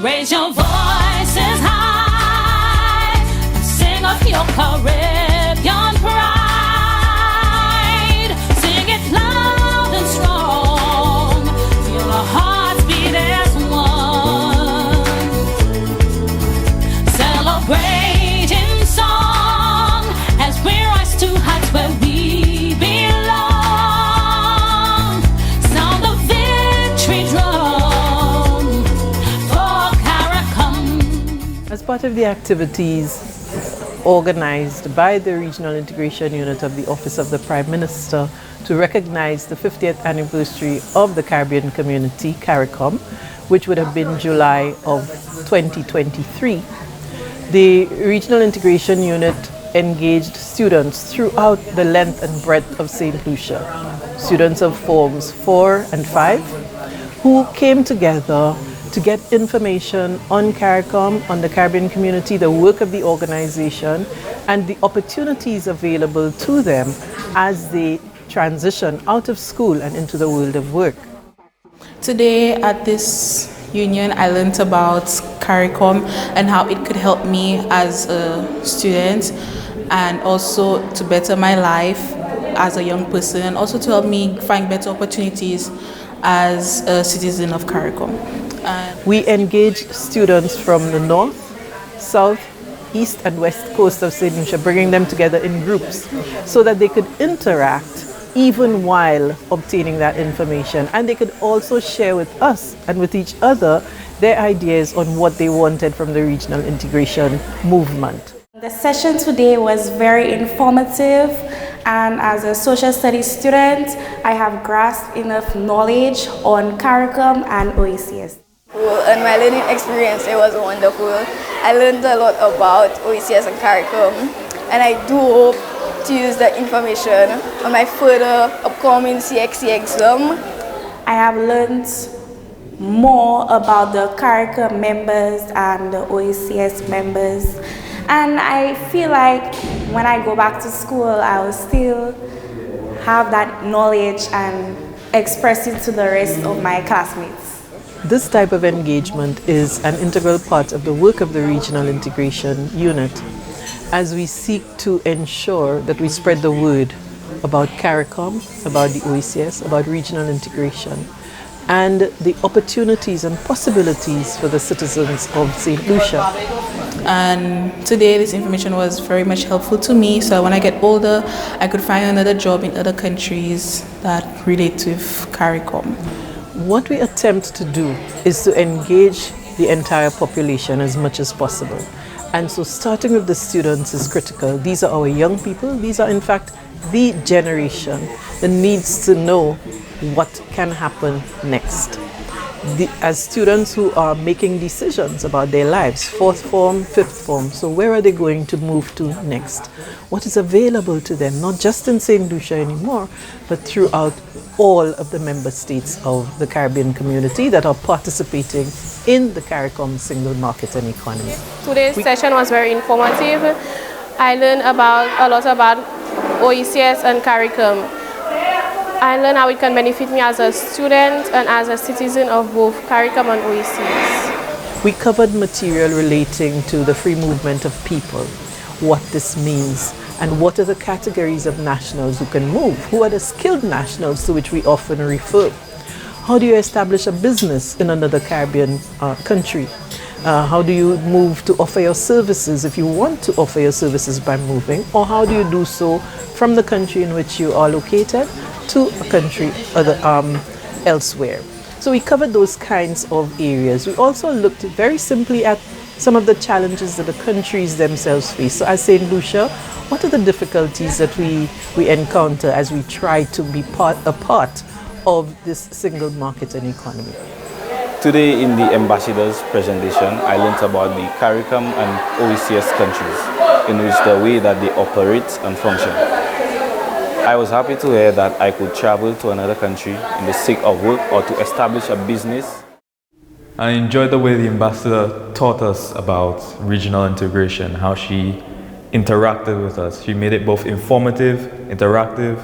Raise your voices high and sing of your Caribbean pride. Sing it loud and strong. Feel our hearts beat as one. Celebrating song as we rise to heights where we belong. Sound the victory drum for CARICOM. As part of the activities organized by the Regional Integration Unit of the Office of the Prime Minister to recognize the 50th anniversary of the Caribbean Community, CARICOM, which would have been July of 2023, the Regional Integration Unit engaged students throughout the length and breadth of St. Lucia, students of forms 4 and 5, who came together to get information on CARICOM, on the Caribbean community, the work of the organization, and the opportunities available to them as they transition out of school and into the world of work. Today at this union, I learned about CARICOM and how it could help me as a student and also to better my life as a young person and also to help me find better opportunities as a citizen of CARICOM. We engaged students from the north, south, east and west coast of St. Lucia, bringing them together in groups so that they could interact even while obtaining that information, and they could also share with us and with each other their ideas on what they wanted from the regional integration movement. The session today was very informative, and as a social studies student, I have grasped enough knowledge on CARICOM and OECS. And my learning experience, it was wonderful. I learned a lot about OECS and CARICOM, and I do hope to use that information on my further upcoming CXC exam. I have learned more about the CARICOM members and the OECS members, and I feel like when I go back to school, I will still have that knowledge and express it to the rest of my classmates. This type of engagement is an integral part of the work of the Regional Integration Unit as we seek to ensure that we spread the word about CARICOM, about the OECS, about regional integration, and the opportunities and possibilities for the citizens of St. Lucia. And today this information was very much helpful to me, so when I get older I could find another job in other countries that relate to CARICOM. What we attempt to do is to engage the entire population as much as possible. And so starting with the students is critical. These are our young people. These are in fact the generation that needs to know what can happen next. As students who are making decisions about their lives, 4th form, 5th form, so where are they going to move to next? What is available to them, not just in St. Lucia anymore, but throughout all of the member states of the Caribbean community that are participating in the CARICOM single market and economy. Today's session was very informative. I learned a lot about OECS and CARICOM. I learned how it can benefit me as a student and as a citizen of both CARICOM and OECS. We covered material relating to the free movement of people, what this means, and what are the categories of nationals who can move, who are the skilled nationals to which we often refer. How do you establish a business in another Caribbean country? How do you move to offer your services if you want to offer your services by moving, or how do you do so from the country in which you are located to a country elsewhere? So we covered those kinds of areas. We also looked very simply at some of the challenges that the countries themselves face. So as St. Lucia, what are the difficulties that we encounter as we try to be a part of this single market and economy? Today in the ambassador's presentation, I learned about the CARICOM and OECS countries, in which the way that they operate and function. I was happy to hear that I could travel to another country in the sake of work or to establish a business. I enjoyed the way the ambassador taught us about regional integration, how she interacted with us. She made it both informative, interactive,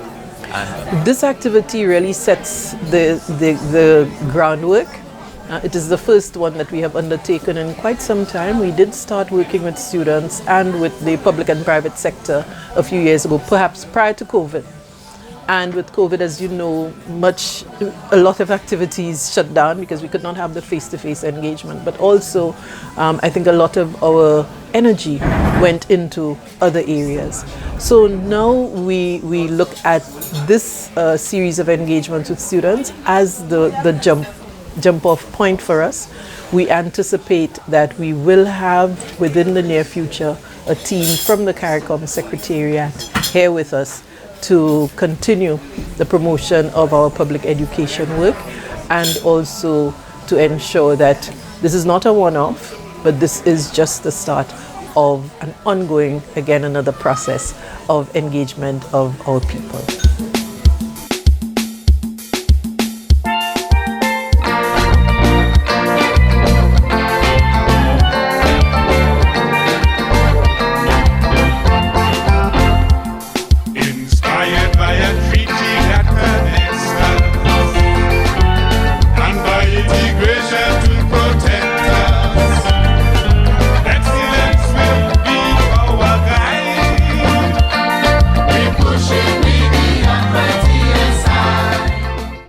and this activity really sets the groundwork It is the first one that we have undertaken in quite some time. We did start working with students and with the public and private sector a few years ago, perhaps prior to COVID. And with COVID, as you know, a lot of activities shut down because we could not have the face-to-face engagement. But also, I think a lot of our energy went into other areas. So now we look at this series of engagements with students as the jump-off point for us. We anticipate that we will have within the near future a team from the CARICOM Secretariat here with us to continue the promotion of our public education work, and also to ensure that this is not a one-off, but this is just the start of an ongoing, again, another process of engagement of our people.